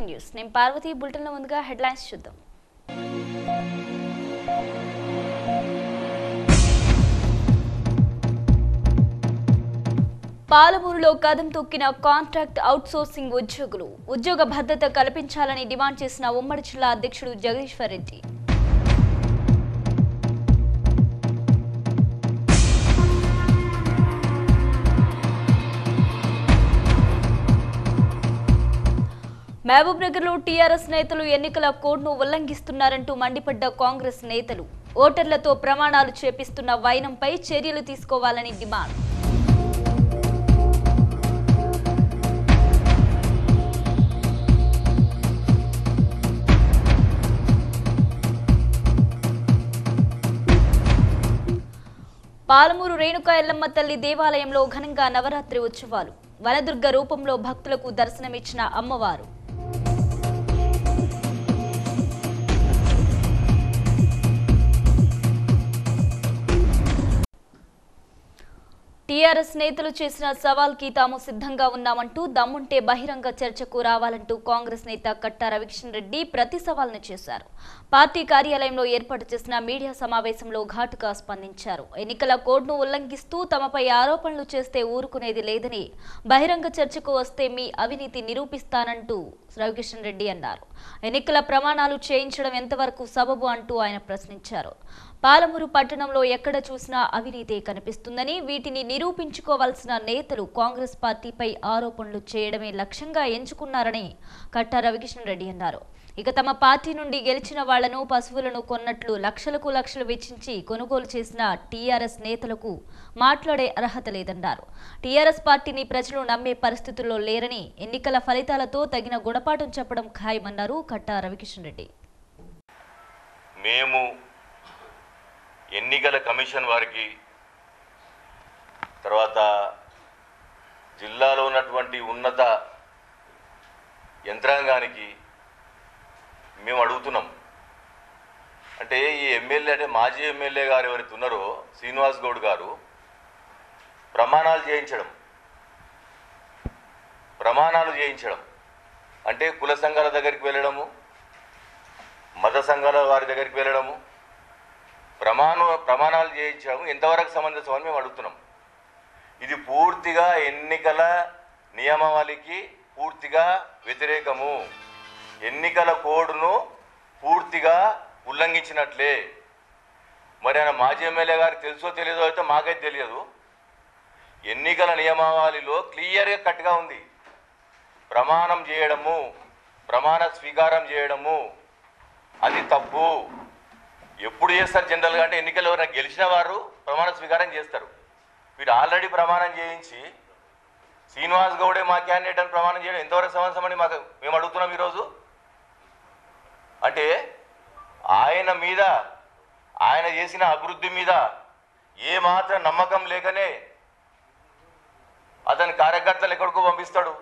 Nine news నేను పార్వతి బులెటిన్లో ముందుగా హెడ్లైన్స్ చూద్దాం. పాలమూరులో కదం తొక్కిన కాంట్రాక్ట్ అవుట్సోర్సింగ్ ఉద్యోగులు ఉద్యోగ భద్రత కల్పించాలని డిమాండ్ చేసిన ఉమ్మడి జిల్లా అధ్యక్షుడు జగదీశ్వర్ రెడ్డి. మహబూబ్నగర్లో టీఆర్ఎస్ నేతలు ఎన్నికల కోడ్ను ఉల్లంఘిస్తున్నారంటూ మండిపడ్డ కాంగ్రెస్ నేతలు ఓటర్లతో ప్రమాణాలు చేపిస్తున్న వైనంపై చర్యలు తీసుకోవాలని డిమాండ్. పాలమూరు రేణుకా ఎల్లమ్మ తల్లి దేవాలయంలో ఘనంగా నవరాత్రి ఉత్సవాలు వనదుర్గ రూపంలో భక్తులకు దర్శనమిచ్చిన అమ్మవారు. టీఆర్ఎస్ నేతలు చేసిన సవాల్కి తాము సిద్ధంగా ఉన్నామంటూ దమ్ముంటే బహిరంగ చర్చకు రావాలంటూ కాంగ్రెస్ నేత కట్టా రవికిషన్ రెడ్డి ప్రతి సవాల్ను చేశారు. పార్టీ కార్యాలయంలో ఏర్పాటు చేసిన మీడియా సమావేశంలో ఘాటుగా స్పందించారు. ఎన్నికల కోడ్ను ఉల్లంఘిస్తూ తమపై ఆరోపణలు చేస్తే ఊరుకునేది లేదని, బహిరంగ చర్చకు వస్తే మీ అవినీతి నిరూపిస్తానంటూ రవికిషన్ రెడ్డి అన్నారు. ఎన్నికల ప్రమాణాలు చేయించడం ఎంతవరకు సబబు అంటూ ఆయన ప్రశ్నించారు. పాలమూరు పట్టణంలో ఎక్కడ చూసినా అవినీతి కనిపిస్తుందని, వీటిని నిరూపించుకోవాల్సిన నేతలు కాంగ్రెస్ పార్టీపై ఆరోపణలు చేయడమే లక్ష్యంగా ఎంచుకున్నారని కట్టా రవికిషన్ రెడ్డి అన్నారు. ఇక తమ పార్టీ నుండి గెలిచిన వాళ్లను పశువులను కొన్నట్లు లక్షలు వెచ్చించి కొనుగోలు చేసిన టీఆర్ఎస్ నేతలకు మాట్లాడే అర్హత లేదన్నారు. టీఆర్ఎస్ పార్టీని ప్రజలు నమ్మే పరిస్థితుల్లో లేరని, ఎన్నికల ఫలితాలతో తగిన గుణపాఠం చెప్పడం ఖాయమన్నారు కట్టా రవికిషన్ రెడ్డి. మేము ఎన్నికల కమిషన్ వారికి, తర్వాత జిల్లాలో ఉన్నటువంటి ఉన్నత యంత్రాంగానికి మేము అడుగుతున్నాం. అంటే ఈ ఎమ్మెల్యే, అంటే మాజీ ఎమ్మెల్యే గారు ఎవరైతే ఉన్నారో శ్రీనివాస్ గౌడ్ గారు ప్రమాణాలు చేయించడం అంటే కుల సంఘాల దగ్గరికి వెళ్ళడము, మత సంఘాల వారి దగ్గరికి వెళ్ళడము, ప్రమాణాలు చేయించడం ఎంతవరకు సమంజసం అని మేము అడుగుతున్నాం. ఇది పూర్తిగా ఎన్నికల నియమావళికి పూర్తిగా వ్యతిరేకము. ఎన్నికల కోడ్ను పూర్తిగా ఉల్లంఘించినట్లే. మరి ఆయన మాజీ ఎమ్మెల్యే గారికి తెలుసో తెలియదో అయితే మాకైతే తెలియదు. ఎన్నికల నియమావళిలో క్లియర్గా కట్గా ఉంది. ప్రమాణం చేయడము, ప్రమాణ స్వీకారం చేయడము అది తప్పు. ఎప్పుడు చేస్తారు జనరల్గా అంటే ఎన్నికల్లో గెలిచిన వారు ప్రమాణ స్వీకారం చేస్తారు. వీడు ఆల్రెడీ ప్రమాణం చేయించి శ్రీనివాస్ గౌడే మా క్యాండిడేట్ అని ప్రమాణం చేయడం ఎంతవరకు సమంజసం అని మేము అడుగుతున్నాం ఈరోజు. అంటే ఆయన మీద, ఆయన చేసిన అభివృద్ధి మీద ఏమాత్రం నమ్మకం లేకనే అతని కార్యకర్తలు ఎక్కడికో పంపిస్తాడు,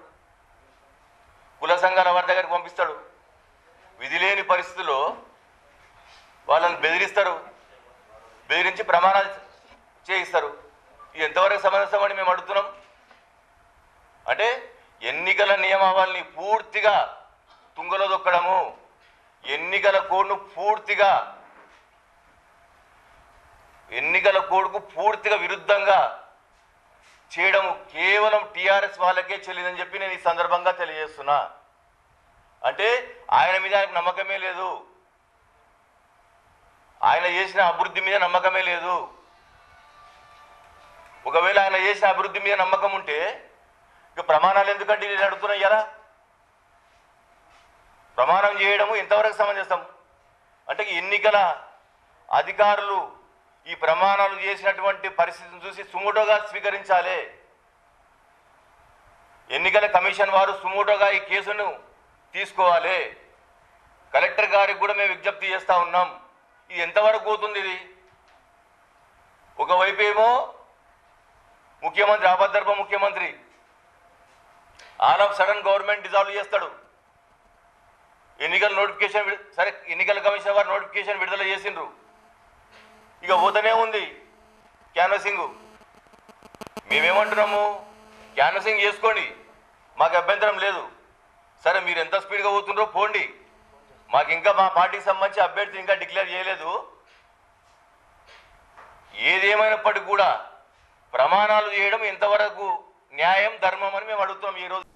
కుల సంఘాల వారి దగ్గరికి పంపిస్తాడు. విధి లేని పరిస్థితుల్లో వాళ్ళని బెదిరించి ప్రమాణాలు చేయిస్తారు. ఇది ఎంతవరకు సమంజసమని మేము అడుగుతున్నాం. అంటే ఎన్నికల నియమావళిని పూర్తిగా తుంగలో దొక్కడము, ఎన్నికల కోడ్ను ఎన్నికల కోడ్కు పూర్తిగా విరుద్ధంగా చేయడము కేవలం టీఆర్ఎస్ వాళ్ళకే చెల్లిందని చెప్పి నేను ఈ సందర్భంగా తెలియజేస్తున్నా. అంటే ఆయన మీద ఆయనకు నమ్మకమే లేదు, ఆయన చేసిన అభివృద్ధి మీద నమ్మకమే లేదు. ఒకవేళ ఆయన చేసిన అభివృద్ధి మీద నమ్మకం ఉంటే ఇక ప్రమాణాలు ఎందుకంటే నేను అడుగుతున్నా. ఇలా ప్రమాణం చేయడము ఎంతవరకు సమంజసం అంటే ఎన్నికల అధికారులు ఈ ప్రమాణాలు చేసినటువంటి పరిస్థితిని చూసి సుమోటోగా స్వీకరించాలి. ఎన్నికల కమిషన్ వారు సుమోటోగా ఈ కేసును తీసుకోవాలి. కలెక్టర్ గారికి కూడా మేము విజ్ఞప్తి చేస్తూ ఉన్నాం. ఇది ఎంతవరకు పోతుంది? ఇది ఒకవైపు ఏమో ముఖ్యమంత్రి, అభద్రప ముఖ్యమంత్రి all of sudden government dissolve చేస్తాడు. ఎన్నికల నోటిఫికేషన్ సరే, ఎన్నికల కమిషన్ వారు నోటిఫికేషన్ విడుదల చేసిండ్రు, ఇక పోతూనే ఉంది క్యాన్వసింగ్. మేమేమంటున్నాము, క్యాన్వసింగ్ చేసుకోండి, మాకు అభ్యంతరం లేదు. సరే మీరు ఎంత స్పీడ్గా పోతుండ్రో పోండి, మాకు ఇంకా మా పార్టీకి సంబంధించి అభ్యర్థి ఇంకా డిక్లేర్ చేయలేదు. ఏదేమైనప్పటికీ కూడా ప్రమాణాలు చేయడం ఎంతవరకు న్యాయం ధర్మం అని మేము అడుగుతున్నాం. ఈరోజు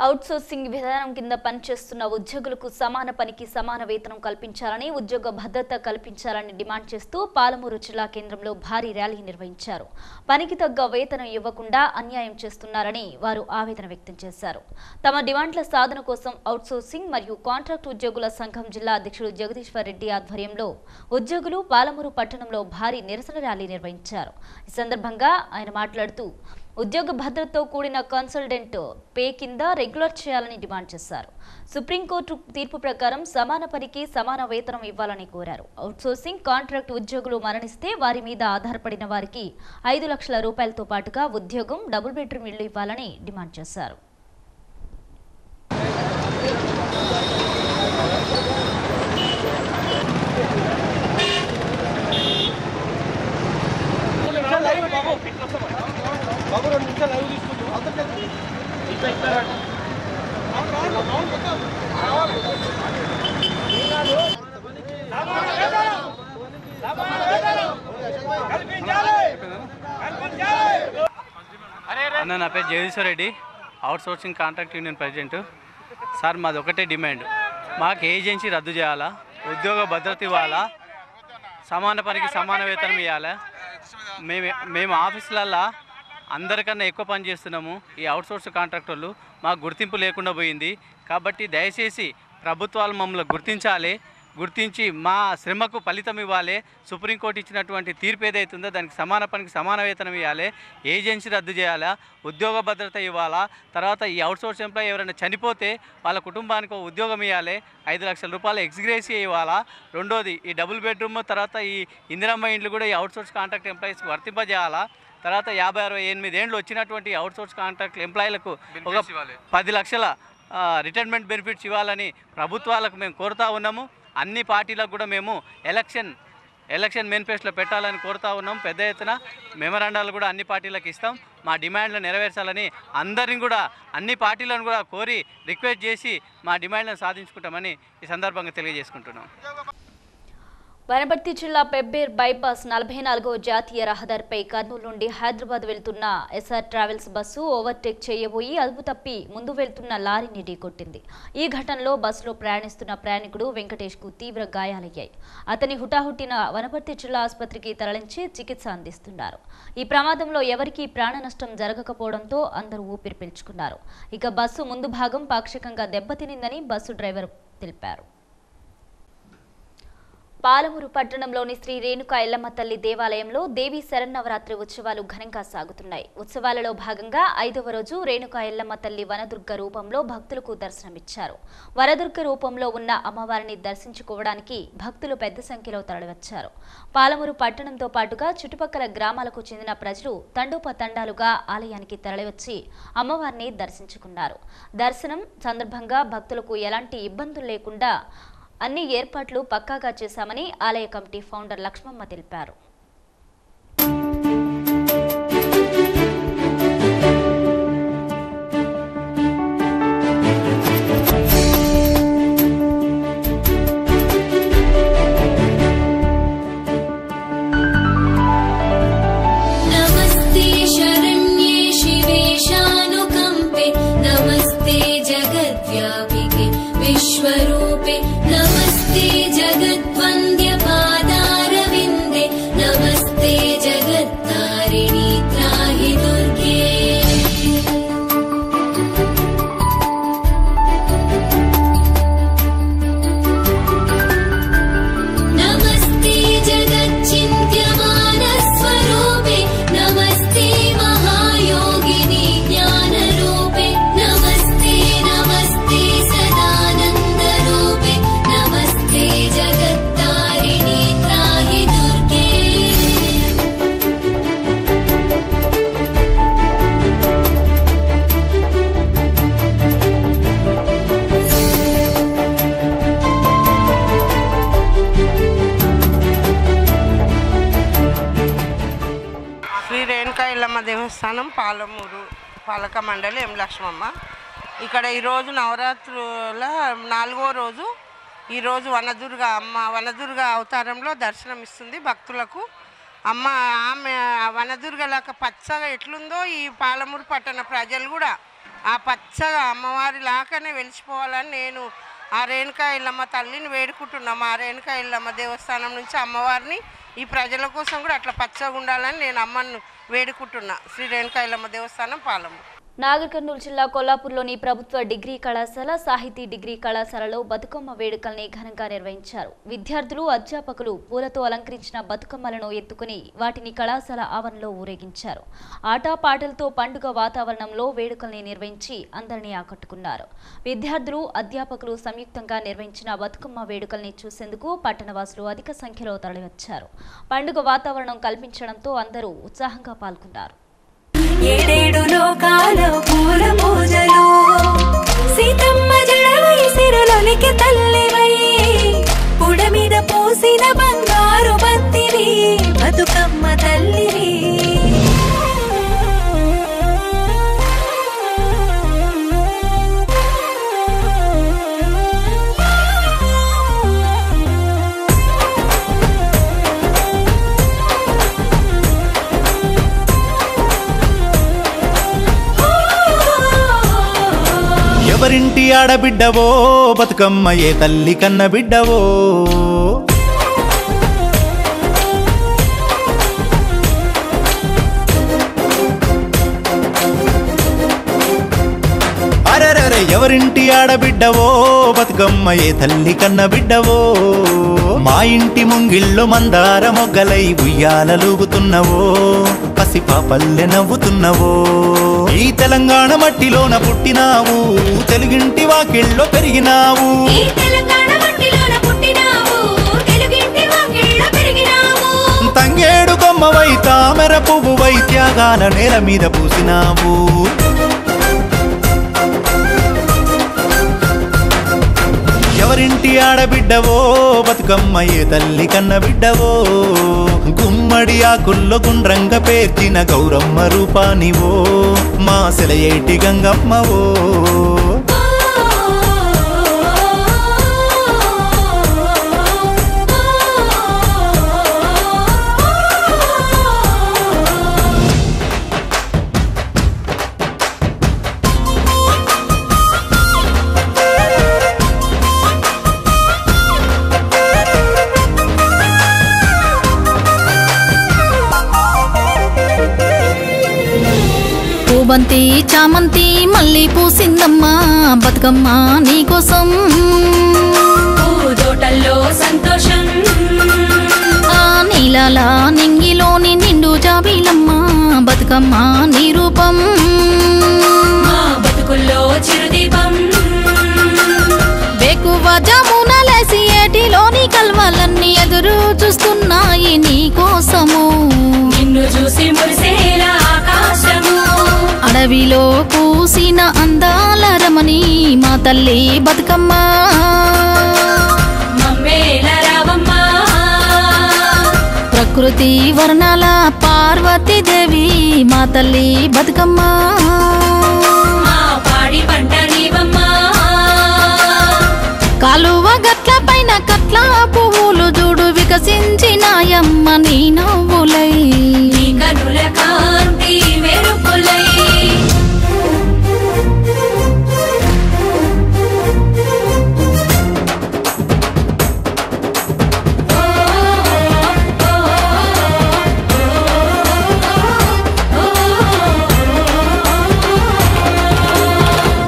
అవుట్సోర్సింగ్ విధానం కింద పనిచేస్తున్న ఉద్యోగులకు సమాన పనికి సమాన వేతనం కల్పించాలని, ఉద్యోగ భద్రత కల్పించాలని డిమాండ్ చేస్తూ పాలమూరు జిల్లా కేంద్రంలో భారీ ర్యాలీ నిర్వహించారు. పనికి తగ్గ వేతనం ఇవ్వకుండా అన్యాయం చేస్తున్నారని వారు ఆవేదన వ్యక్తం చేశారు. తమ డిమాండ్ల సాధన కోసం అవుట్సోర్సింగ్ మరియు కాంట్రాక్ట్ ఉద్యోగుల సంఘం జిల్లా అధ్యక్షుడు జగదీశ్వర్ రెడ్డి ఆధ్వర్యంలో ఉద్యోగులు పాలమూరు పట్టణంలో భారీ నిరసన ర్యాలీ నిర్వహించారు. ఈ సందర్భంగా ఆయన మాట్లాడుతూ ఉద్యోగ భద్రతతో కూడిన కన్సల్టెంట్ పే కింద రెగ్యులర్ చేయాలని డిమాండ్ చేశారు. సుప్రీంకోర్టు తీర్పు ప్రకారం సమాన పనికి సమాన వేతనం ఇవ్వాలని కోరారు. అవుట్సోర్సింగ్ కాంట్రాక్ట్ ఉద్యోగులు మరణిస్తే వారి మీద ఆధారపడిన వారికి 5 లక్షల రూపాయలతో పాటుగా ఉద్యోగం, డబుల్ బెడ్రూమ్ ఇళ్లు ఇవ్వాలని డిమాండ్ చేశారు. అన్న, నా పేరు Jagadishwar Reddy, outsourcing contract union president. Sir, మాది ఒకటే డిమాండ్, మాకు ఏజెన్సీ రద్దు చేయాలా, ఉద్యోగ భద్రత ఇవ్వాలా, సమాన పనికి సమాన వేతనం ఇవ్వాలా. మేము ఆఫీసులల్లో అందరికన్నా ఎక్కువ పని చేస్తున్నాము. ఈ అవుట్సోర్స్ కాంట్రాక్టర్లు మాకు గుర్తింపు లేకుండా పోయింది. కాబట్టి దయచేసి ప్రభుత్వాలు మమ్మల్ని గుర్తించి మా శ్రమకు ఫలితం ఇవ్వాలి. సుప్రీంకోర్టు ఇచ్చినటువంటి తీర్పు ఏదైతుందో దానికి సమాన పనికి సమాన వేతనం ఇవ్వాలి, ఏజెన్సీ రద్దు చేయాలా, ఉద్యోగ భద్రత ఇవ్వాలా. తర్వాత ఈ అవుట్సోర్స్ ఎంప్లాయీ ఎవరైనా చనిపోతే వాళ్ళ కుటుంబానికి ఉద్యోగం ఇవ్వాలి, 5 లక్షల రూపాయలు ఎక్స్గ్రేషియా ఇవ్వాలా. రెండోది, ఈ డబుల్ బెడ్రూమ్ తర్వాత ఈ ఇందిరమ్మ ఇండ్లు కూడా ఈ అవుట్సోర్స్ కాంట్రాక్ట్ ఎంప్లాయీస్కి వర్తింపజేయాలా. తర్వాత 50-68 ఏళ్ళు వచ్చినటువంటి అవుట్సోర్స్ కాంట్రాక్ట్ ఎంప్లాయీలకు ఒక 10 లక్షల రిటైర్మెంట్ బెనిఫిట్స్ ఇవ్వాలని ప్రభుత్వాలకు మేము కోరుతా ఉన్నాము. అన్ని పార్టీలకు కూడా మేము ఎలక్షన్ మేనిఫెస్టోలో పెట్టాలని కోరుతా ఉన్నాం. పెద్ద ఎత్తున మెమరాండాలు కూడా అన్ని పార్టీలకు ఇస్తాం. మా డిమాండ్లు నెరవేర్చాలని అందరిని కూడా, అన్ని పార్టీలను కూడా కోరి రిక్వెస్ట్ చేసి మా డిమాండ్లను సాధించుకుంటామని ఈ సందర్భంగా తెలియజేసుకుంటున్నాం. వనపర్తి జిల్లా పెబ్బేర్ బైపాస్ 44వ జాతీయ రహదారిపై కర్నూలు నుండి హైదరాబాద్ వెళ్తున్న ఎస్ఆర్ ట్రావెల్స్ బస్సు ఓవర్టేక్ చేయబోయి అదుపు తప్పి ముందు వెళ్తున్న లారీని ఢీకొట్టింది. ఈ ఘటనలో బస్సులో ప్రయాణిస్తున్న ప్రయాణికుడు వెంకటేష్కు తీవ్ర గాయాలయ్యాయి. అతని హుటాహుటిన వనపర్తి జిల్లా ఆసుపత్రికి తరలించి చికిత్స అందిస్తున్నారు. ఈ ప్రమాదంలో ఎవరికీ ప్రాణ నష్టం జరగకపోవడంతో అందరూ ఊపిరి పీల్చుకున్నారు. ఇక బస్సు ముందు భాగం పాక్షికంగా దెబ్బతినిందని బస్సు డ్రైవర్ తెలిపారు. పాలమూరు పట్టణంలోని శ్రీ రేణుకా ఎల్లమ్మ తల్లి దేవాలయంలో దేవీ శరన్నవరాత్రి ఉత్సవాలు ఘనంగా సాగుతున్నాయి. ఉత్సవాలలో భాగంగా 5వ రోజు రేణుకా ఎల్లమ్మ తల్లి వనదుర్గ రూపంలో భక్తులకు దర్శనమిచ్చారు. వనదుర్గ రూపంలో ఉన్న అమ్మవారిని దర్శించుకోవడానికి భక్తులు పెద్ద సంఖ్యలో తరలివచ్చారు. పాలమూరు పట్టణంతో పాటుగా చుట్టుపక్కల గ్రామాలకు చెందిన ప్రజలు తండోపతండాలుగా ఆలయానికి తరలివచ్చి అమ్మవారిని దర్శించుకున్నారు. దర్శనం సందర్భంగా భక్తులకు ఎలాంటి ఇబ్బందులు లేకుండా అన్ని ఏర్పాట్లు పక్కాగా చేశామని ఆలయ కమిటీ ఫౌండర్ లక్ష్మమ్మ తెలిపారు. विश्वरूपे नमस्ते जगद्वन्द्य पादारविन्दे नमस्ते जगत्तारिणी त्राहि दुर्गे नमस्ते जगच्चिन्त्यमानस्वरूपे नमस्ते महायोगिनी ज्ञानरूपे नमस्ते नमस्ते सदानन्दरूपे नमस्ते जगत्तारिणी त्राहि दुर्गे శ్రీ రేణుకా ఎల్లమ్మ దేవస్థానం పాలమూరు పాలక మండలి ఎం లక్ష్మమ్మ. ఇక్కడ ఈరోజు నవరాత్రుల 4వ రోజు. ఈరోజు వనదుర్గ అవతారంలో దర్శనం ఇస్తుంది భక్తులకు. ఆమె వనదుర్గలాక పచ్చగా ఎట్లుందో ఈ పాలమూరు పట్టణ ప్రజలు కూడా ఆ పచ్చగా అమ్మవారి లాగానే వెలిసిపోవాలని నేను ఆ రేణుకా ఎల్లమ్మ తల్లిని వేడుకుంటున్నాం. ఆ రేణుకా ఎల్లమ్మ దేవస్థానం నుంచి అమ్మవారిని ఈ ప్రజల కోసం కూడా అట్లా పచ్చగా ఉండాలని నేను అమ్మను వేడుకుంటున్నా. శ్రీ రేణుకా ఎల్లమ్మ దేవస్థానం పాలమూరు. నాగర్ కర్నూలు జిల్లా కొల్లాపూర్లోని ప్రభుత్వ డిగ్రీ కళాశాల సాహితీ డిగ్రీ కళాశాలలో బతుకమ్మ వేడుకల్ని ఘనంగా నిర్వహించారు. విద్యార్థులు అధ్యాపకులు పూలతో అలంకరించిన బతుకమ్మలను ఎత్తుకుని వాటిని కళాశాల ఆవరణలో ఊరేగించారు. ఆటపాటలతో పండుగ వాతావరణంలో వేడుకల్ని నిర్వహించి అందరినీ ఆకట్టుకున్నారు. విద్యార్థులు అధ్యాపకులు సంయుక్తంగా నిర్వహించిన బతుకమ్మ వేడుకల్ని చూసేందుకు పట్టణవాసులు అధిక సంఖ్యలో తరలివచ్చారు. పండుగ వాతావరణం కల్పించడంతో అందరూ ఉత్సాహంగా పాల్గొన్నారు. ఏడేడు లోకాల పూల పూజలు సీతమ్మ జడవై సిరలొలికి తల్లివై పుడ మీద పోసిన బంగారు బంతివి బతుకమ్మ తల్లివి. ఎవరింటి ఆడబిడ్డవో బతుకమ్మ ఏ తల్లి కన్న బిడ్డవో. అరెరెరె ఎవరింటి ఆడబిడ్డవో బతుకమ్మ ఏ తల్లి కన్న బిడ్డవో. మా ఇంటి ముంగిళ్ళు మందార మొగ్గలై ఉయ్యాలలూగుతున్నవో పసిపాపల్లె నవ్వుతున్నవో. ఈ తెలంగాణ మట్టిలోన పుట్టినావు తెలుగింటి వాకిళ్ళో పెరిగినావు. తంగేడు కొమ్మవై తామెర పువ్వువై త్యాగాల నేల మీద పూసినావు. ఎవరింటి ఆడబిడ్డవో బతుకమ్మ ఏ తల్లి కన్న బిడ్డవో. గుమ్మడి ఆకుల్లో గుండ్రంగ పేర్చిన గౌరమ్మ రూపానివో మా సెలయేటి గంగమ్మవో. బంతి చామంతి మళ్ళీ పూసిందమ్మా బతుకమ్మ నీకోసం. పూదోటల్లో సంతోషం ఆ నీలాల నింగిలోని నిండు జాబీలమ్మా బతుకమ్మ నీ రూపం. మా బతుకుల్లో చిరుదీపం బేకువ జమునలేసి ఏటిలోని కల్వలన్నీ ఎదురు చూస్తున్నాయి నీకోసము. నిన్ను చూసి మురిసేలా ఆకాశము అడవిలో పూసిన అందాల రమణి మా తల్లి బతుకమ్మ. మమ్మేల రావమ్మ ప్రకృతి వర్ణాల పార్వతీదేవి మా తల్లి బతుకమ్మ. మా పాడి పంట నీవమ్మ కాలువ గట్ల పైన కట్ల పువ్వులు చూడు వికసించినాయమ్మ నీ నవ్వులై. నీ కనుల కాంతి మెరుపులై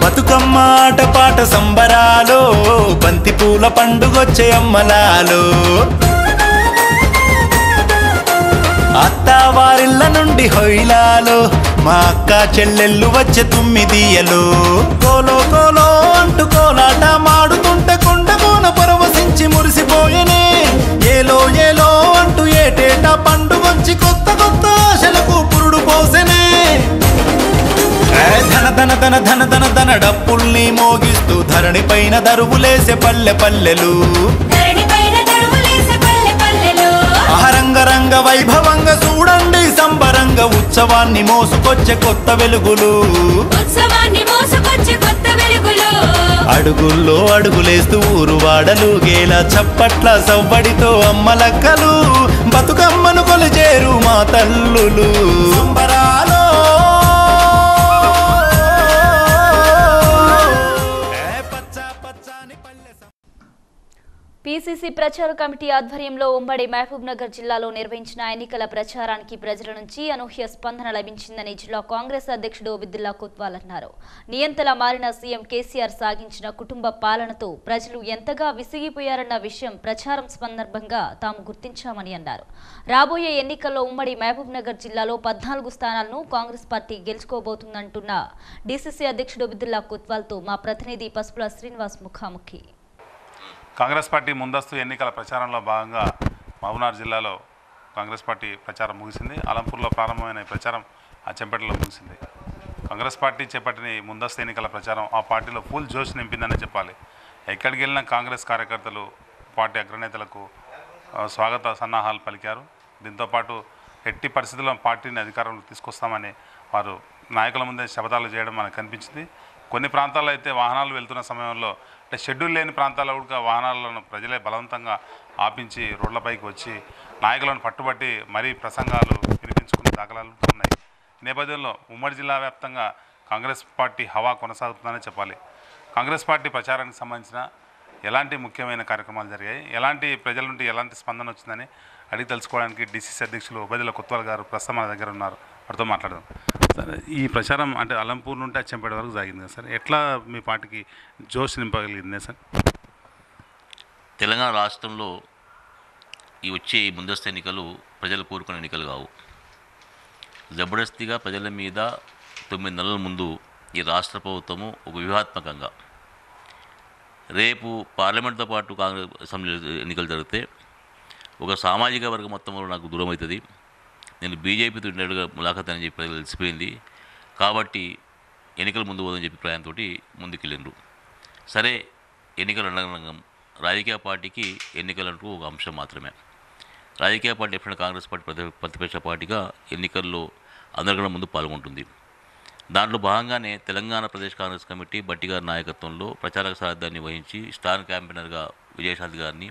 బతుకమ్మ ఆటపాట సంబరాలో బంతి పూల పండుగొచ్చే అమ్మలాలో. అత్తవారిళ్ళ నుండి హొయిలాలో మా అక్క చెల్లెళ్ళు వచ్చే తుమ్మిదియలో. కోలో కోలో అంటూ కోలాట మాడుతుంటే కొండకోన పరవశించి మురిసిపోయేనే. ఏలో ఏలో అంటూ ఏటేటా పండుగొచ్చి కొత్త కొత్త ఆశలకు పురుడు పోసెనే. ధన ధన ధన ధన ధన ధన డప్పుల్ని మోగిస్తూ ధరణి పైన దరువులేసే పల్లె పల్లెలు. రంగరంగ వైభవంగా చూడండి సంబరంగా ఉత్సవాన్ని మోసుకొచ్చే కొత్త వెలుగులు. ఉత్సవాన్ని మోసుకొచ్చే కొత్త వెలుగులో అడుగుల్లో అడుగులేస్తూ ఊరు వాడలుగేలా చప్పట్ల సవ్వడితో అమ్మలక్కలు బతుకమ్మను కొలిచేరు మా తల్లులు సంబరాలో పీసీసీ ప్రచార కమిటీ ఆధ్వర్యంలో ఉమ్మడి మహబూబ్ నగర్ జిల్లాలో నిర్వహించిన ఎన్నికల ప్రచారానికి ప్రజల నుంచి అనూహ్య స్పందన లభించిందని జిల్లా కాంగ్రెస్ అధ్యక్షుడు ఒబిదుల్లా కొత్వాల్ అన్నారు. నియంతలా మారిన సీఎం కేసీఆర్ సాగించిన కుటుంబ పాలనతో ప్రజలు ఎంతగా విసిగిపోయారన్న విషయం ప్రచారం సందర్భంగా తాము గుర్తించామని అన్నారు. రాబోయే ఎన్నికల్లో ఉమ్మడి మహబూబ్ నగర్ జిల్లాలో 14 స్థానాలను కాంగ్రెస్ పార్టీ గెలుచుకోబోతుందంటున్న డీసీసీ అధ్యక్షుడు ఒబిదుల్లా కొత్వాల్తో మా ప్రతినిధి పసుపుల శ్రీనివాస్ ముఖాముఖి. కాంగ్రెస్ పార్టీ ముందస్తు ఎన్నికల ప్రచారంలో భాగంగా మహబూబ్నగర్ జిల్లాలో కాంగ్రెస్ పార్టీ ప్రచారం ముగిసింది. అలంపూర్లో ప్రారంభమైన ప్రచారం అచ్చంపేటలో ముగిసింది. కాంగ్రెస్ పార్టీ చేపట్టిన ముందస్తు ఎన్నికల ప్రచారం ఆ పార్టీలో ఫుల్ జోష్ నింపిందని చెప్పాలి. ఎక్కడికి వెళ్ళినా కాంగ్రెస్ కార్యకర్తలు పార్టీ అగ్రనేతలకు స్వాగత సన్నాహాలు పలికారు. దీంతోపాటు ఎట్టి పరిస్థితుల్లో పార్టీని అధికారంలో తీసుకొస్తామని వారు నాయకుల ముందే శపథాలు చేయడం మనకు కనిపించింది. కొన్ని ప్రాంతాల్లో అయితే వాహనాలు వెళ్తున్న సమయంలో అంటే షెడ్యూల్ లేని ప్రాంతాల్లో కూడా వాహనాలను ప్రజలే బలవంతంగా ఆపించి రోడ్లపైకి వచ్చి నాయకులను పట్టుబట్టి మరీ ప్రసంగాలు వినిపించుకునే దాఖలాలు ఉన్నాయి. ఈ నేపథ్యంలో ఉమ్మడి జిల్లా వ్యాప్తంగా కాంగ్రెస్ పార్టీ హవా కొనసాగుతుందని చెప్పాలి. కాంగ్రెస్ పార్టీ ప్రచారానికి సంబంధించిన ఎలాంటి ముఖ్యమైన కార్యక్రమాలు జరిగాయి, ఎలాంటి ప్రజల నుండి ఎలాంటి స్పందన వచ్చిందని అడిగి తెలుసుకోవడానికి డీసీసీ అధ్యక్షులు ఒబిదుల్లా కొత్వాల్ గారు ప్రస్తుతం మన దగ్గర ఉన్నారు. వారితో మాట్లాడదాం. సార్, ఈ ప్రచారం అంటే అలంపూర్ నుండి అచ్చంపేట వరకు సాగింది కదా సార్, ఎట్లా మీ పార్టీకి జోష్ నింపగలిగింది సార్? తెలంగాణ రాష్ట్రంలో ఈ వచ్చే ముందస్తు ఎన్నికలు ప్రజలు కోరుకునే ఎన్నికలు కావు. జబర్దస్తిగా ప్రజల మీద 9 నెలల ముందు ఈ రాష్ట్ర ప్రభుత్వము ఒక వ్యూహాత్మకంగా రేపు పార్లమెంట్తో పాటు కాంగ్రెస్ అసెంబ్లీ ఎన్నికలు జరిగితే ఒక సామాజిక వర్గం మొత్తంలో నాకు దూరం అవుతుంది, నేను బీజేపీతో ఉండేట్టుగా ములాఖత్ అని చెప్పి తెలిసిపోయింది కాబట్టి ఎన్నికలు ముందు పోదని చెప్పి ప్రయాణంతో ముందుకెళ్ళిండ్రు. సరే, ఎన్నికలు రంగం రాజకీయ పార్టీకి ఎన్నికలంటూ ఒక అంశం మాత్రమే. రాజకీయ పార్టీ ఎప్పుడైనా కాంగ్రెస్ పార్టీ ప్రతిపక్ష పార్టీగా ఎన్నికల్లో అందరికన్నా ముందు పాల్గొంటుంది. దాంట్లో భాగంగానే తెలంగాణ ప్రదేశ్ కాంగ్రెస్ కమిటీ బట్టి గారి నాయకత్వంలో ప్రచారక సారథ్యాన్ని వహించి స్టార్ క్యాంపెయినర్గా విజయశాంతి గారిని,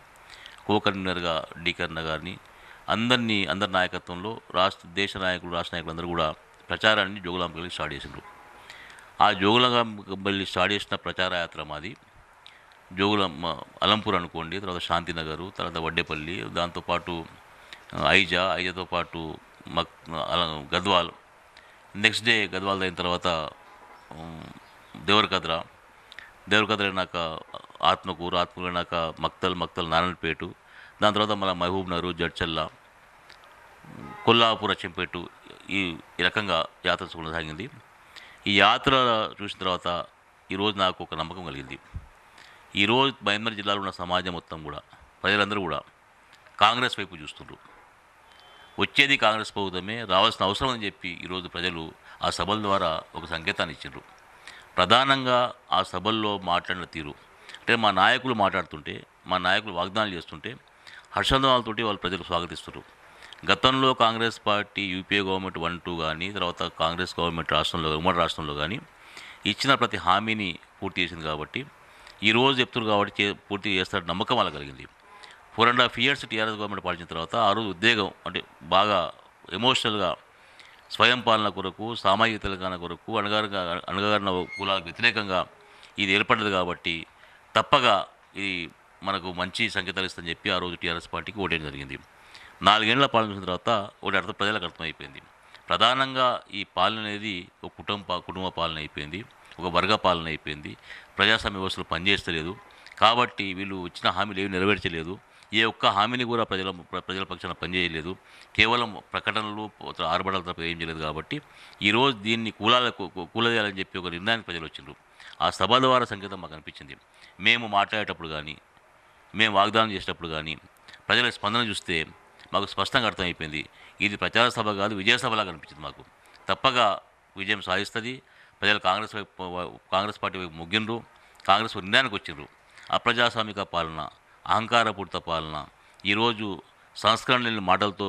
కో కన్వీనర్గా డి కరుణ గారిని అందరి నాయకత్వంలో రాష్ట్ర నాయకులు అందరూ కూడా ప్రచారాన్ని జోగులాంబ స్టార్ట్ చేసిండ్రు. ఆ జోగులాంబ స్టార్ట్ చేసిన ప్రచార యాత్ర మాది అలంపూర్ అనుకోండి, తర్వాత శాంతినగరు, తర్వాత వడ్డేపల్లి, దాంతోపాటు ఐజాతో పాటు గద్వాల్, నెక్స్ట్ డే గద్వాల్ అయిన తర్వాత దేవరకద్ర అయినాక ఆత్మకూరు అయినాక మక్తల్ నారాయణపేట, దాని తర్వాత మన మహబూబ్ నగర్, జడ్చల్ల, కొల్లాపూర్, అచ్చంపేట ఈ రకంగా యాత్ర కొనసాగింది. ఈ యాత్ర చూసిన తర్వాత ఈరోజు నాకు ఒక నమ్మకం కలిగింది. ఈరోజు మహబూబ్నగర్ జిల్లాలో ఉన్న సమాజం మొత్తం కూడా ప్రజలందరూ కూడా కాంగ్రెస్ వైపు చూస్తున్నారు. వచ్చేది కాంగ్రెస్ ప్రభుత్వమే, రావాల్సిన అవసరం అని చెప్పి ఈరోజు ప్రజలు ఆ సభల ద్వారా ఒక సంకేతాన్ని ఇచ్చారు. ప్రధానంగా ఆ సభల్లో మాట్లాడిన తీరు అంటే మా నాయకులు మాట్లాడుతుంటే, మా నాయకులు వాగ్దానాలు చేస్తుంటే హర్షంధ్వాలతోటి వాళ్ళు ప్రజలు స్వాగతిస్తారు. గతంలో కాంగ్రెస్ పార్టీ యూపీఏ గవర్నమెంట్ 1-2 కానీ, తర్వాత కాంగ్రెస్ గవర్నమెంట్ ఉమ్మడి రాష్ట్రంలో కానీ ఇచ్చిన ప్రతి హామీని పూర్తి చేసింది కాబట్టి ఈరోజు చెప్తున్నారు కాబట్టి పూర్తి చేస్తారని నమ్మకం వాళ్ళకి కలిగింది. 4.5 years టీఆర్ఎస్ గవర్నమెంట్ పాలించిన తర్వాత ఆ రోజు ఉద్వేగం అంటే బాగా ఎమోషనల్గా స్వయం పాలన కొరకు, సామాజిక తెలంగాణ కొరకు, అణగారిన కులాలకు వ్యతిరేకంగా ఇది ఏర్పడ్డది కాబట్టి తప్పగా ఇది మనకు మంచి సంకేతాలు ఇస్తుందని చెప్పి ఆ రోజు టీఆర్ఎస్ పార్టీకి ఓటేయడం జరిగింది. 4 ఏళ్ల పాలన చూసిన తర్వాత ఒకటి ప్రజలకు అర్థమైపోయింది. ప్రధానంగా ఈ పాలన అనేది ఒక కుటుంబ పాలన అయిపోయింది, ఒక వర్గ పాలన అయిపోయింది, ప్రజాస్వామ్య వ్యవస్థలు పనిచేస్తలేదు. కాబట్టి వీళ్ళు ఇచ్చిన హామీలు ఏవి నెరవేర్చలేదు, ఏ ఒక్క హామీని కూడా ప్రజల పక్షాన పనిచేయలేదు, కేవలం ప్రకటనలు ఆర్భడాల తప్ప ఏం చేయలేదు. కాబట్టి ఈరోజు దీన్ని కూలదేయాలని చెప్పి ఒక నిర్ణయానికి ప్రజలు వచ్చిండ్రు. ఆ సభ ద్వారా సంకేతం మాకు అనిపించింది. మేము మాట్లాడేటప్పుడు కానీ, మేము వాగ్దానం చేసేటప్పుడు కానీ ప్రజల స్పందన చూస్తే మాకు స్పష్టంగా అర్థమైపోయింది, ఇది ప్రచార సభ కాదు, విజయ సభలాగా అనిపించింది. మాకు తప్పగా విజయం సాధిస్తుంది. ప్రజలు కాంగ్రెస్ పార్టీ వైపు మొగ్గిండ్రు, కాంగ్రెస్ నిర్ణయానికి వచ్చిండ్రు. అప్రజాస్వామిక పాలన, అహంకారపూరిత పాలన, ఈరోజు సంస్కరణ లేని మాటలతో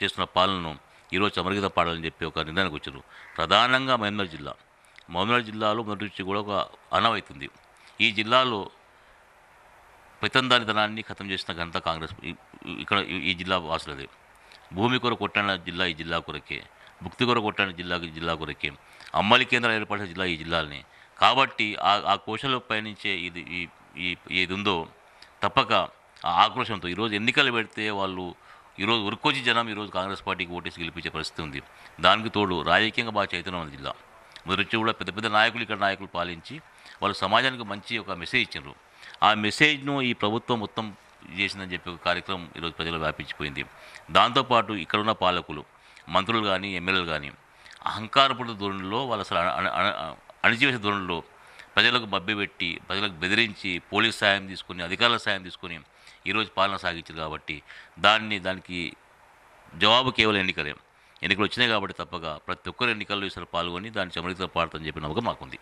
చేస్తున్న పాలనను ఈరోజు అమరగీతం పాడాలని చెప్పి ఒక నిర్ణయానికి వచ్చారు. ప్రధానంగా మహబూబ్నగర్ జిల్లా మహబూబ్నగర్ జిల్లాలో మొదటి నుంచి కూడా ఒక అనవైతుంది. ఈ జిల్లాలో పెత్తందారితనాన్ని ఖతం చేసిన ఘనత కాంగ్రెస్ ఇక్కడ ఈ జిల్లా వాసులదే. భూమి కొరకు కొట్టాడిన జిల్లా ఈ జిల్లా కొరకే, భుక్తి కొరకు కొట్టాడిన జిల్లా కొరకే, అమ్మలి కేంద్రాలు ఏర్పడిన జిల్లా ఈ జిల్లాలని. కాబట్టి ఆ కోశంలో పయనించే ఇది ఉందో తప్పక ఆ ఆక్రోశంతో ఈరోజు ఎన్నికలు పెడితే వాళ్ళు ఈరోజు ఉరుకొచ్చి జనం ఈరోజు కాంగ్రెస్ పార్టీకి ఓటేసి గెలిపించే పరిస్థితి ఉంది. దానికి తోడు రాజకీయంగా బాగా చైతన్యం ఉన్న జిల్లా. మొదటి కూడా పెద్ద పెద్ద నాయకులు పాలించి వాళ్ళు సమాజానికి మంచి ఒక మెసేజ్ ఇచ్చారు. ఆ మెసేజ్ను ఈ ప్రభుత్వం మొత్తం చేసిందని చెప్పి ఒక కార్యక్రమం ఈరోజు ప్రజలు వ్యాపించిపోయింది. దాంతోపాటు ఇక్కడున్న పాలకులు, మంత్రులు కానీ ఎమ్మెల్యేలు కానీ అహంకారపూరిత ధోరణిలో వాళ్ళు అసలు అణిచివేసే ధోరణిలో ప్రజలకు మభ్యపెట్టి, ప్రజలకు బెదిరించి, పోలీస్ సాయం తీసుకొని, అధికారుల సాయం తీసుకొని ఈరోజు పాలన సాగించారు. కాబట్టి దానికి జవాబు కేవలం ఎన్నికలు వచ్చినాయి. కాబట్టి తప్పక ప్రతి ఒక్కరు ఎన్నికల్లో ఈసారి పాల్గొని దాన్ని చమరితో పాడుతుందని చెప్పి నమ్మకం మాకుంది.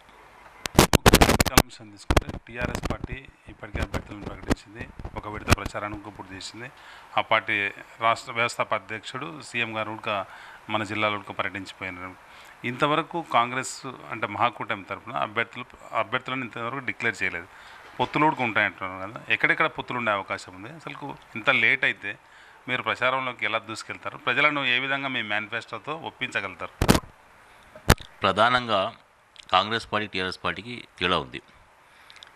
ఎన్నికల అంశం తీసుకుంటే టీఆర్ఎస్ పార్టీ ఇప్పటికే అభ్యర్థులను ప్రకటించింది, ఒక విడత ప్రచారానికి పూర్తి చేసింది. ఆ పార్టీ రాష్ట్ర వ్యవస్థాపక అధ్యక్షుడు సీఎం గారు కూడా మన జిల్లాలో కూడా పర్యటించిపోయినారు. ఇంతవరకు కాంగ్రెస్ అంటే మహాకూటమి తరఫున అభ్యర్థులను ఇంతవరకు డిక్లేర్ చేయలేదు. పొత్తులు కూడా ఉంటాయంటున్నారు కదా, ఎక్కడెక్కడ పొత్తులు ఉండే అవకాశం ఉంది? అసలు ఇంత లేట్ అయితే మీరు ప్రచారంలోకి ఎలా దూసుకెళ్తారు? ప్రజలను ఏ విధంగా మీ మేనిఫెస్టోతో ఒప్పించగలుగుతారు? ప్రధానంగా కాంగ్రెస్ పార్టీ టీఆర్ఎస్ పార్టీకి తేడా ఉంది.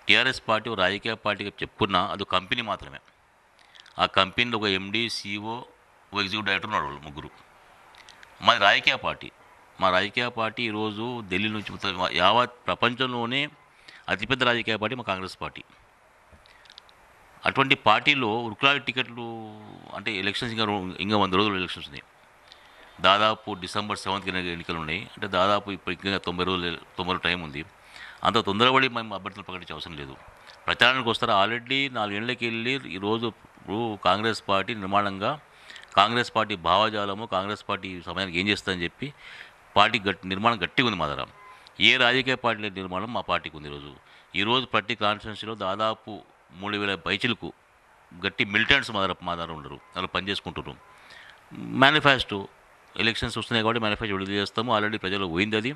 టీఆర్ఎస్ పార్టీ రాజకీయ పార్టీకి చెప్పుకున్నా అది కంపెనీ మాత్రమే. ఆ కంపెనీలో ఒక ఎండీ, సిఇఓ, ఒక ఎగ్జిక్యూటివ్ డైరెక్టర్ ఉన్నారు, వాళ్ళు ముగ్గురు. మాది రాజకీయ పార్టీ. మా రాజకీయ పార్టీ ఈరోజు ఢిల్లీ నుంచి యావత్ ప్రపంచంలోనే అతిపెద్ద రాజకీయ పార్టీ మా కాంగ్రెస్ పార్టీ. అటువంటి పార్టీలో ఉరుకులాడి టికెట్లు అంటే ఎలక్షన్స్ ఇంకా 100 రోజులు ఎలక్షన్స్ ఉన్నాయి. దాదాపు డిసెంబర్ 7th ఎన్నికలు ఉన్నాయి. అంటే దాదాపు ఇప్పుడు ఇంకా 90 టైం ఉంది. అంత తొందరపడి మేము అభ్యర్థులు ప్రకటించే అవసరం లేదు. ప్రచారానికి వస్తారు. ఆల్రెడీ 4 ఏళ్ళకి వెళ్ళి ఈరోజు కాంగ్రెస్ పార్టీ నిర్మాణంగా, కాంగ్రెస్ పార్టీ భావజాలము, కాంగ్రెస్ పార్టీ సమయానికి ఏం చేస్తుందని చెప్పి పార్టీ నిర్మాణం గట్టిగా ఉంది మా దగ్గర. ఏ రాజకీయ పార్టీల నిర్మాణం మా పార్టీకి ఉంది. ఈరోజు ప్రతి కాన్స్టిట్యున్సీలో దాదాపు 3000 పైచిలకు గట్టి మిలిటెంట్స్ మా దగ్గర ఉండరు, వాళ్ళు పనిచేసుకుంటున్నారు. మేనిఫెస్టో ఎలక్షన్స్ వస్తున్నాయి కాబట్టి మేనిఫెస్టో విడుదల చేస్తాము. ఆల్రెడీ ప్రజలు పోయింది అది.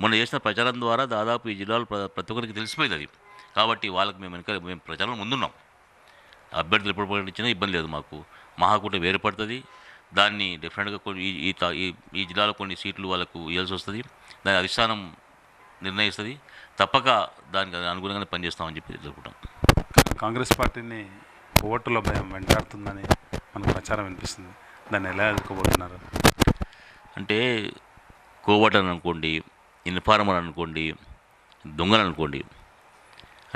మొన్న చేసిన ప్రచారం ద్వారా దాదాపు ఈ జిల్లాలో ప్రతి ఒక్కరికి తెలిసిపోయింది అది. కాబట్టి వాళ్ళకి మేము ప్రచారం ముందున్నాం. అభ్యర్థులు ఎప్పుడు ప్రకటించినా ఇబ్బంది లేదు మాకు. మహాకూటమి ఏర్పడుతుంది. దాన్ని డెఫినెట్గా ఈ జిల్లాలో కొన్ని సీట్లు వాళ్ళకు ఇవ్వాల్సి వస్తుంది. దాని అధిష్టానం నిర్ణయిస్తుంది. తప్పక దానికి అనుగుణంగానే పనిచేస్తామని చెప్పి జరుపుకుంటాం. కాంగ్రెస్ పార్టీని ఓటుల భయం వెంటాడుతుందని మనకు ప్రచారం వినిపిస్తుంది. దాన్ని ఎలా ఎదుర్కోబోతున్నారు? అంటే కోవటన్ అనుకోండి, ఇన్ఫార్మర్ అనుకోండి, దొంగలు అనుకోండి,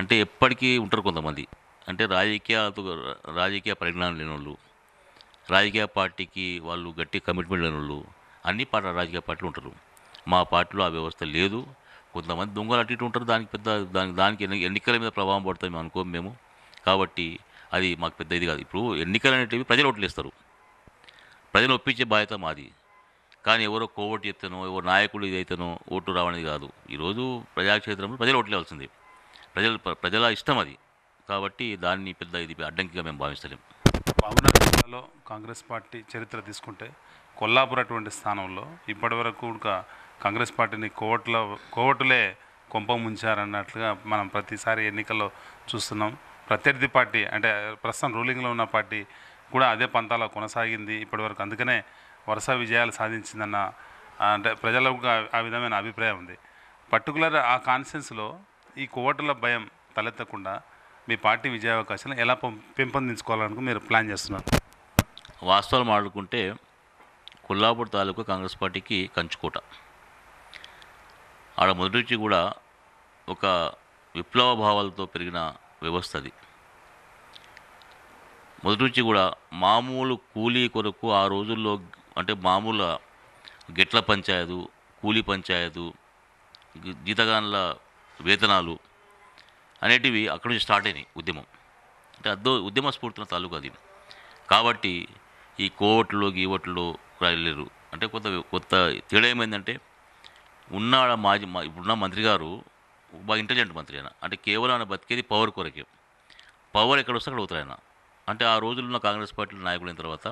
అంటే ఎప్పటికీ ఉంటారు కొంతమంది. అంటే రాజకీయ పరిజ్ఞానం లేని వాళ్ళు, రాజకీయ పార్టీకి వాళ్ళు గట్టి కమిట్మెంట్ లేని వాళ్ళు అన్ని రాజకీయ పార్టీలు ఉంటారు. మా పార్టీలో ఆ వ్యవస్థ లేదు. కొంతమంది దొంగలు అటు ఇటు ఉంటారు. దానికి ఎన్నికల మీద ప్రభావం పడుతుంది మేము అనుకోము మేము. కాబట్టి అది మాకు పెద్ద ఇది కాదు. ఇప్పుడు ఎన్నికలు అనేటివి ప్రజలు ఓట్లు వేస్తారు. ప్రజలు ఒప్పించే బాధ్యత మాది. కానీ ఎవరో కోవటి చెప్తానో, ఎవరో నాయకుడు ఇదైతేనో ఓటు రావనేది కాదు. ఈరోజు ప్రజాక్షేత్రంలో ప్రజలు ఓట్లు వేయాల్సింది. ప్రజల ఇష్టం అది. కాబట్టి దాన్ని పెద్ద ఇది అడ్డంకిగా మేము భావిస్తలేము. మహబూబ్నగర్ జిల్లాలో కాంగ్రెస్ పార్టీ చరిత్ర తీసుకుంటే కొల్లాపూర్ అటువంటి స్థానంలో ఇప్పటివరకు కూడా కాంగ్రెస్ పార్టీని కోవటులే కొంప ముంచారన్నట్లుగా మనం ప్రతిసారి ఎన్నికల్లో చూస్తున్నాం. ప్రత్యర్థి పార్టీ అంటే ప్రస్తుతం రూలింగ్లో ఉన్న పార్టీ కూడా అదే పంతాలో కొనసాగింది ఇప్పటివరకు. అందుకనే వరుస విజయాలు సాధించిందన్న అంటే ప్రజలకు ఆ విధమైన అభిప్రాయం ఉంది. పర్టికులర్ ఆ కాన్ఫరెన్స్లో ఈ కోవటుల భయం తలెత్తకుండా మీ పార్టీ విజయావకాశాలను ఎలా పెంపొందించుకోవాలని మీరు ప్లాన్ చేస్తున్నారు? వాస్తవాలు మాట్లాడుకుంటే కొల్లాపూర్ తాలూకా కాంగ్రెస్ పార్టీకి కంచుకోట. ఆడ మొదటి నుంచి కూడా ఒక విప్లవ భావాలతో పెరిగిన వ్యవస్థ అది. మొదటి నుంచి కూడా మామూలు కూలీ కొరకు ఆ రోజుల్లో అంటే మామూలు గెట్ల పంచాయతు, కూలీ పంచాయతు, జీతగాన్ల వేతనాలు అనేటివి అక్కడి నుంచి స్టార్ట్ అయినాయి ఉద్యమం. అంటే ఉద్యమ స్ఫూర్తిన తాలూకు అది. కాబట్టి ఈ కోవట్లో గీవట్లో రాయలేరు. అంటే కొత్త తేడా ఏమైందంటే ఇప్పుడున్న మంత్రి గారు బాగా ఇంటెలిజెంట్ మంత్రి అయినా. అంటే కేవలం ఆయన బతికేది పవర్ కొరకే. పవర్ ఎక్కడ వస్తే అక్కడ అవుతారు ఆయన. అంటే ఆ రోజుల్లో కాంగ్రెస్ పార్టీలో నాయకులైన తర్వాత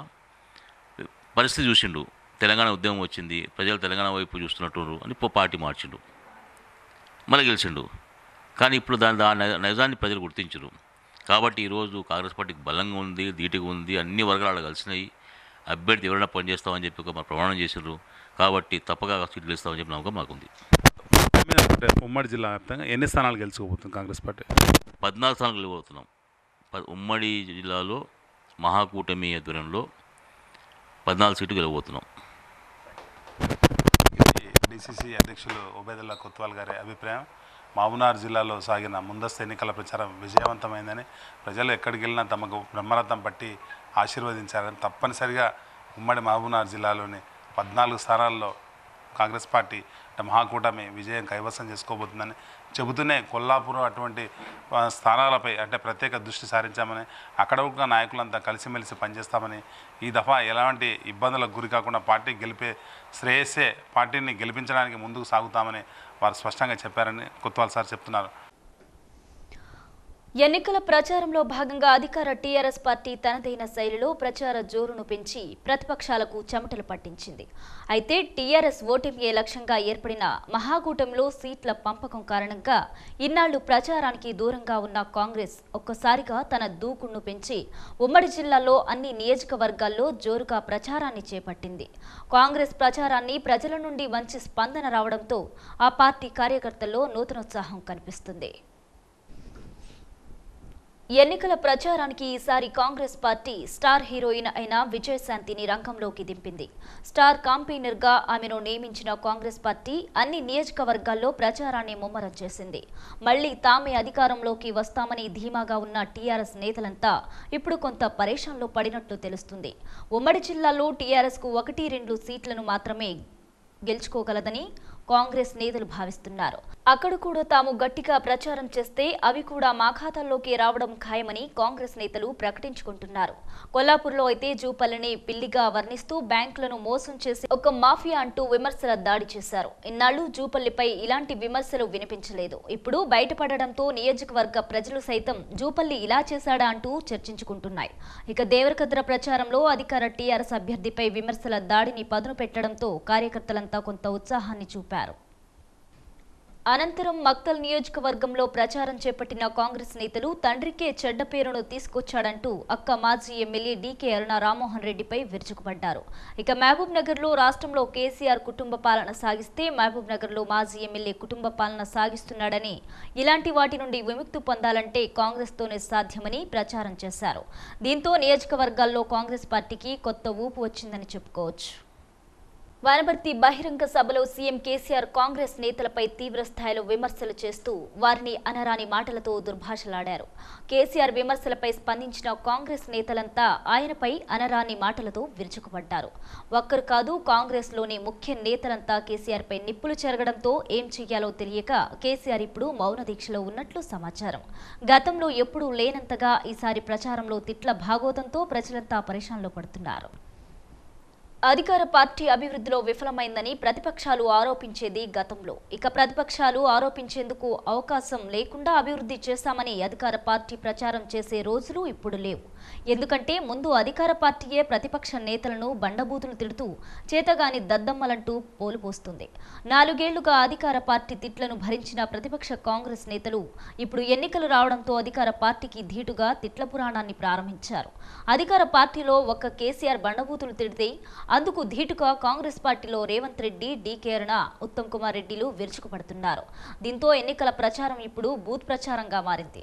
పరిస్థితి చూసిండు. తెలంగాణ ఉద్యమం వచ్చింది, ప్రజలు తెలంగాణ వైపు చూస్తున్నట్టు అని పార్టీ మార్చిండు. మళ్ళీ గెలిచిండు. కానీ ఇప్పుడు దాని నిజాన్ని ప్రజలు గుర్తించరు. కాబట్టి ఈరోజు కాంగ్రెస్ పార్టీకి బలంగా ఉంది, ధీటుగా ఉంది, అన్ని వర్గాలు కలిసినాయి. అభ్యర్థి ఎవరైనా పనిచేస్తామని చెప్పి ఒక ప్రమాణం చేశారు. కాబట్టి తప్పగా సీట్లు ఇస్తామని చెప్పి నమ్మకం మాకుంది. ఉమ్మడి జిల్లా వ్యాప్తంగా ఎన్ని స్థానాలు గెలుచుకోబోతుంది కాంగ్రెస్ పార్టీ? 14 స్థానాలు గెలవబోతున్నాం. ఉమ్మడి జిల్లాలో మహాకూటమి ఆధ్వర్యంలో 14 సీట్లు గెలవబోతున్నాం. డిసిసి అధ్యక్షులు ఉబైదుల్లా కొత్వాల్ గారి అభిప్రాయం, మహబూబ్నగర్ జిల్లాలో సాగిన ముందస్తు ఎన్నికల ప్రచారం విజయవంతమైందని, ప్రజలు ఎక్కడికి వెళ్ళినా తమకు బ్రహ్మరథం పట్టి ఆశీర్వదించారని, తప్పనిసరిగా ఉమ్మడి మహబూబ్నగర్ జిల్లాలోని 14 స్థానాల్లో కాంగ్రెస్ పార్టీ మహాకూటమి విజయం కైవసం చేసుకోబోతుందని చెబుతూనే కొల్లాపూర్ అటువంటి స్థానాలపై అంటే ప్రత్యేక దృష్టి సారించామని, అక్కడ ఉన్న నాయకులంతా కలిసిమెలిసి పనిచేస్తామని, ఈ దఫా ఎలాంటి ఇబ్బందులకు గురి కాకుండా పార్టీ గెలిపే శ్రేయస్సే పార్టీని గెలిపించడానికి ముందుకు సాగుతామని వారు స్పష్టంగా చెప్పారని కొత్వాల్ సార్ చెప్తున్నారు. ఎన్నికల ప్రచారంలో భాగంగా అధికార టీఆర్ఎస్ పార్టీ తనదైన శైలిలో ప్రచార జోరును పెంచి ప్రతిపక్షాలకు చెమటలు పట్టించింది. అయితే టీఆర్ఎస్ ఓటమియే లక్ష్యంగా ఏర్పడిన మహాకూటమిలో సీట్ల పంపకం కారణంగా ఇన్నాళ్లు ప్రచారానికి దూరంగా ఉన్న కాంగ్రెస్ ఒక్కసారిగా తన దూకుడును పెంచి ఉమ్మడి జిల్లాలో అన్ని నియోజకవర్గాల్లో జోరుగా ప్రచారాన్ని చేపట్టింది. కాంగ్రెస్ ప్రచారాన్ని ప్రజల నుండి మంచి స్పందన రావడంతో ఆ పార్టీ కార్యకర్తల్లో నూతనోత్సాహం కనిపిస్తుంది. ఎన్నికల ప్రచారానికి ఈసారి కాంగ్రెస్ పార్టీ స్టార్ హీరోయిన్ అయిన విజయశాంతిని రంగంలోకి దింపింది. స్టార్ కాంపెయినర్గా ఆమెను నియమించిన కాంగ్రెస్ పార్టీ అన్ని నియోజకవర్గాల్లో ప్రచారాన్ని ముమ్మరం చేసింది. మళ్లీ తామే అధికారంలోకి వస్తామని ధీమాగా ఉన్న టీఆర్ఎస్ నేతలంతా ఇప్పుడు కొంత పరేషాన్లో పడినట్లు తెలుస్తుంది. ఉమ్మడి జిల్లాలో టీఆర్ఎస్కు 1-2 సీట్లను మాత్రమే గెలుచుకోగలదని కాంగ్రెస్ నేతలు భావిస్తున్నారు. అక్కడ కూడా తాము గట్టిగా ప్రచారం చేస్తే అవి కూడా మా ఖాతాల్లోకి రావడం ఖాయమని కాంగ్రెస్ నేతలు ప్రకటించుకుంటున్నారు. కొల్లాపూర్లో అయితే జూపల్లిని పిల్లిగా వర్ణిస్తూ బ్యాంకులను మోసం చేసి ఒక మాఫియా అంటూ విమర్శల దాడి చేశారు. ఇన్నాళ్లు జూపల్లిపై ఇలాంటి విమర్శలు వినిపించలేదు. ఇప్పుడు బయటపడడంతో నియోజకవర్గ ప్రజలు సైతం జూపల్లి ఇలా చేశాడా అంటూ చర్చించుకుంటున్నాయి. ఇక దేవరకద్ర ప్రచారంలో అధికార టీఆర్ఎస్ అభ్యర్థిపై విమర్శల దాడిని పదును పెట్టడంతో కార్యకర్తలంతా కొంత ఉత్సాహాన్ని చూపారు. అనంతరం మక్తల్ నియోజకవర్గంలో ప్రచారం చేపట్టిన కాంగ్రెస్ నేతలు తండ్రికే చెడ్డ పేరును తీసుకొచ్చాడంటూ అక్క మాజీ ఎమ్మెల్యే డీకే అరుణ రామ్మోహన్ రెడ్డిపై విరుచుకుపడ్డారు. ఇక మహబూబ్ నగర్లో రాష్ట్రంలో కేసీఆర్ కుటుంబ పాలన సాగిస్తే మహబూబ్ నగర్లో మాజీ ఎమ్మెల్యే కుటుంబ పాలన సాగిస్తున్నాడని, ఇలాంటి వాటి నుండి విముక్తి పొందాలంటే కాంగ్రెస్తోనే సాధ్యమని ప్రచారం చేశారు. దీంతో నియోజకవర్గాల్లో కాంగ్రెస్ పార్టీకి కొత్త ఊపు వచ్చిందని చెప్పుకోవచ్చు. వనపర్తి బహిరంగ సభలో సీఎం కేసీఆర్ కాంగ్రెస్ నేతలపై తీవ్ర స్థాయిలో విమర్శలు చేస్తూ వారిని అనరాని మాటలతో దుర్భాషలాడారు. కేసీఆర్ విమర్శలపై స్పందించిన కాంగ్రెస్ నేతలంతా ఆయనపై అనరాని మాటలతో విరుచుకుపడ్డారు. ఒక్కరు కాదు, కాంగ్రెస్లోని ముఖ్య నేతలంతా కేసీఆర్పై నిప్పులు చెరగడంతో ఏం చెయ్యాలో తెలియక కేసీఆర్ ఇప్పుడు మౌన దీక్షలో ఉన్నట్లు సమాచారం. గతంలో ఎప్పుడూ లేనంతగా ఈసారి ప్రచారంలో తిట్ల భాగోతంతో ప్రజలంతా పరేషాన్లో పడుతున్నారు. అధికార పార్టీ అభివృద్ధిలో విఫలమైందని ప్రతిపక్షాలు ఆరోపించేది గతంలో. ఇక ప్రతిపక్షాలు ఆరోపించేందుకు అవకాశం లేకుండా అభివృద్ధి చేశామని అధికార పార్టీ ప్రచారం చేసే రోజులు ఇప్పుడు లేవు. ఎందుకంటే ముందు అధికార పార్టీయే ప్రతిపక్ష నేతలను బండబూతులు తిడుతూ చేతగాని దద్దమ్మలంటూ పోలుపోస్తుంది. 4 ఏళ్లుగా అధికార పార్టీ తిట్లను భరించిన ప్రతిపక్ష కాంగ్రెస్ నేతలు ఇప్పుడు ఎన్నికలు రావడంతో అధికార పార్టీకి ధీటుగా తిట్ల పురాణాన్ని ప్రారంభించారు. అధికార పార్టీలో ఒక్క కేసీఆర్ బండబూతులు తిడితే అందుకు ధీటుగా కాంగ్రెస్ పార్టీలో రేవంత్ రెడ్డి, డీకే అరుణ, ఉత్తమ్ కుమార్ రెడ్డిలు విరుచుకుపడుతున్నారు. దీంతో ఎన్నికల ప్రచారం ఇప్పుడు బూత్ ప్రచారంగా మారింది.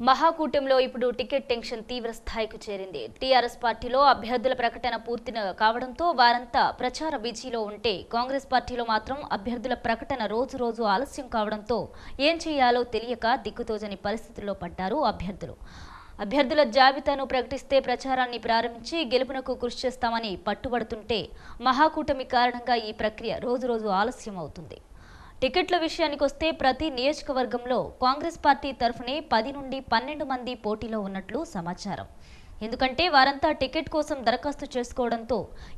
మహాకూటమిలో ఇప్పుడు టికెట్ టెన్షన్ తీవ్ర స్థాయికి చేరింది. టీఆర్ఎస్ పార్టీలో అభ్యర్థుల ప్రకటన పూర్తి కావడంతో వారంతా ప్రచార బిజీలో ఉంటే కాంగ్రెస్ పార్టీలో మాత్రం అభ్యర్థుల ప్రకటన రోజు రోజు ఆలస్యం కావడంతో ఏం చేయాలో తెలియక దిక్కుతోచని పరిస్థితుల్లో పడ్డారు అభ్యర్థులు. అభ్యర్థుల జాబితాను ప్రకటిస్తే ప్రచారాన్ని ప్రారంభించి గెలుపునకు కృషి చేస్తామని పట్టుబడుతుంటే మహాకూటమి కారణంగా ఈ ప్రక్రియ రోజురోజు ఆలస్యం అవుతుంది. టికెట్ల విషయానికి వస్తే ప్రతి నియోజకవర్గంలో కాంగ్రెస్ పార్టీ తరఫునే 10 నుండి 12 మంది పోటీలో ఉన్నట్లు సమాచారం. ఎందుకంటే వారంతా టికెట్ కోసం దరఖాస్తు చేసుకోవడంతో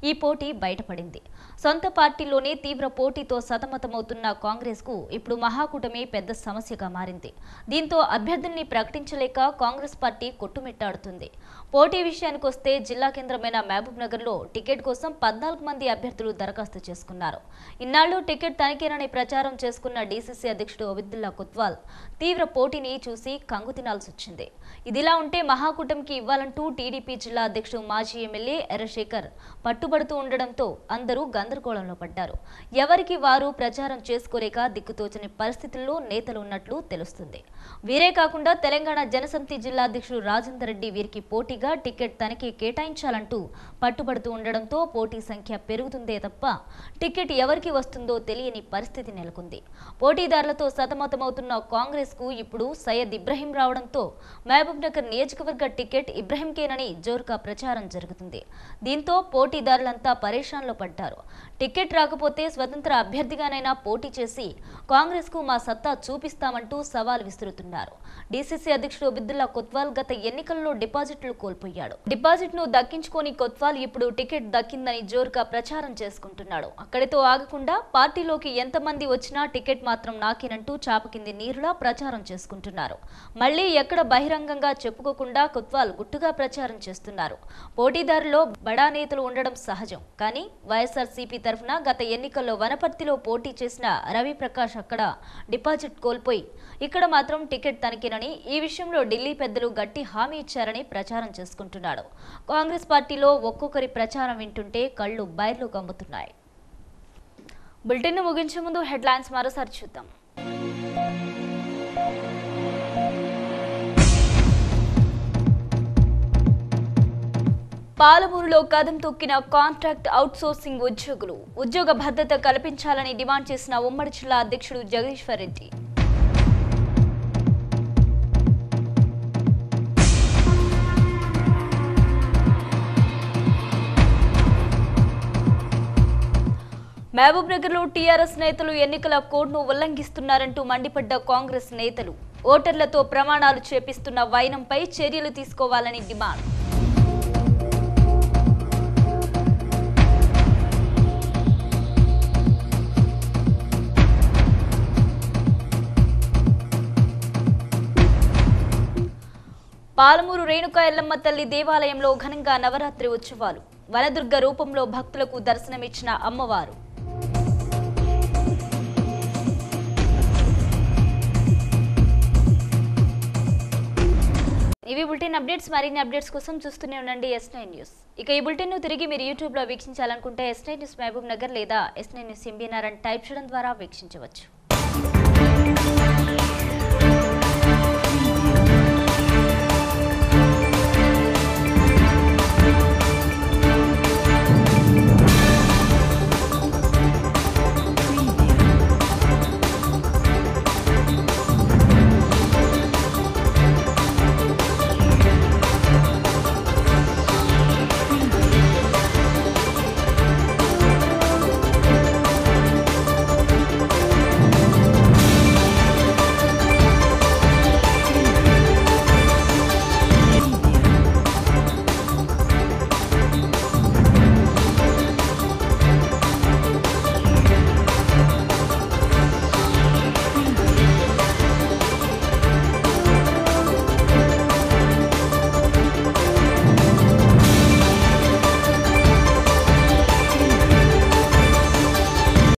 ఈ పోటీ బయటపడింది. సొంత పార్టీలోనే తీవ్ర పోటీతో సతమతమవుతున్న కాంగ్రెస్కు ఇప్పుడు మహాకూటమి పెద్ద సమస్యగా మారింది. దీంతో అభ్యర్థుల్ని ప్రకటించలేక కాంగ్రెస్ పార్టీ కొట్టుమిట్టాడుతుంది. పోటీ విషయానికి వస్తే జిల్లా కేంద్రమైన మహబూబ్ నగర్లో టికెట్ కోసం 14 మంది అభ్యర్థులు దరఖాస్తు చేసుకున్నారు. ఇన్నాళ్లు టికెట్ తనకేనని ప్రచారం చేసుకున్న డీసీసీ అధ్యక్షుడు అబిదుల్లా కొత్వాల్ తీవ్ర పోటీని చూసి కంగు తినాల్సి వచ్చింది. ఇదిలా ఉంటే మహాకూటమికి ఇవ్వాలంటూ టీడీపీ జిల్లా అధ్యక్షుడు మాజీ ఎమ్మెల్యే ఎర్రశేఖర్ పట్టుబడుతూ ఉండడంతో అందరూ గందరగోళంలో పడ్డారు. ఎవరికి వారు ప్రచారం చేసుకోలేక దిక్కుతోచని పరిస్థితుల్లో నేతలు ఉన్నట్లు తెలుస్తుంది. వీరే కాకుండా తెలంగాణ జనసమితి జిల్లా అధ్యక్షుడు రాజేందర్ రెడ్డి వీరికి పోటీగా టికెట్ తనకి కేటాయించాలంటూ పట్టుబడుతూ ఉండడంతో పోటీ సంఖ్య పెరుగుతుందే తప్ప టికెట్ ఎవరికి వస్తుందో తెలియని పరిస్థితి నెలకొంది. పోటీదారులతో సతమతమవుతున్న కాంగ్రెస్ కు ఇప్పుడు సయ్యద్ ఇబ్రహీం రావడంతో మహబూబ్ నగర్ నియోజకవర్గ టికెట్ ఇబ్రహీంకేనని జోరుగా ప్రచారం జరుగుతుంది. దీంతో పోటీదారులంతా పరేషాన్లో పడ్డారు. టికెట్ రాకపోతే స్వతంత్ర అభ్యర్థిగానైనా పోటీ చేసి కాంగ్రెస్ కు మా సత్తా చూపిస్తామంటూ సవాల్ విసురుతున్నారు. డీసీసీ అధ్యక్షుడు అబిదుల్లా కొత్వాల్ గత ఎన్నికల్లో డిపాజిట్లు కోల్పోయాడు. డిపాజిట్ ను దక్కించుకొని కొత్వాల్ ఇప్పుడు టికెట్ దక్కిందని జోరుగా ప్రచారం చేసుకుంటున్నాడు. అక్కడితో ఆగకుండా పార్టీలోకి ఎంతమంది వచ్చినా టికెట్ మాత్రం నాకేనంటూ చాపకింది నీరులా ప్రచారం చేసుకుంటున్నారు. మళ్లీ ఎక్కడ బహిరంగంగా చెప్పుకోకుండా కొత్వాల్ గుట్టుగా ప్రచారం చేస్తున్నారు. పోటీదారులో బడా నేతలు ఉండడం సహజం. కానీ వైఎస్ఆర్సీపీ తరఫున గత ఎన్నికల్లో వనపర్తిలో పోటీ చేసిన రవి ప్రకాష్ అక్కడ డిపాజిట్ కోల్పోయి ఇక్కడ మాత్రం టికెట్ తనకేనని, ఈ విషయంలో ఢిల్లీ పెద్దలు గట్టి హామీ ఇచ్చారని ప్రచారం చేసుకుంటున్నాడు. కాంగ్రెస్ పార్టీలో ఒక్కొక్కరి ప్రచారం వింటుంటే కళ్ళు బైర్లు గమ్ముతున్నాయి. బులెటిన్ ముగించే ముందు హెడ్లైన్స్ మరోసారి చూద్దాం. పాలమూరులో కదం తొక్కిన కాంట్రాక్ట్ అవుట్సోర్సింగ్ ఉద్యోగులు. ఉద్యోగ భద్రత కల్పించాలని డిమాండ్ చేసిన ఉమ్మడి జిల్లా అధ్యక్షుడు జగదీశ్వర్ రెడ్డి. మహబూబ్ నగర్లో టీఆర్ఎస్ నేతలు ఎన్నికల కోడ్ను ఉల్లంఘిస్తున్నారంటూ మండిపడ్డ కాంగ్రెస్ నేతలు ఓటర్లతో ప్రమాణాలు చేపిస్తున్న వైనంపై చర్యలు తీసుకోవాలని డిమాండ్. పాలమూరు రేణుకా ఎల్లమ్మ తల్లి దేవాలయంలో ఘనంగా నవరాత్రి ఉత్సవాలు. వనదుర్గ రూపంలో భక్తులకు దర్శనమిచ్చిన అమ్మవారు. ఇవి బులెటిన్ అప్డేట్స్. మరిన్ని అప్డేట్స్ కోసం చూస్తూనే ఉండండి S9 న్యూస్. ఇక ఈ బులెటిన్ ను తిరిగి మీరు యూట్యూబ్ లో వీక్షించాలనుకుంటే S9 న్యూస్ మహబూబ్ నగర్ లేదా S9 న్యూస్ MBNR అని టైప్ చేయడం ద్వారా వీక్షించవచ్చు.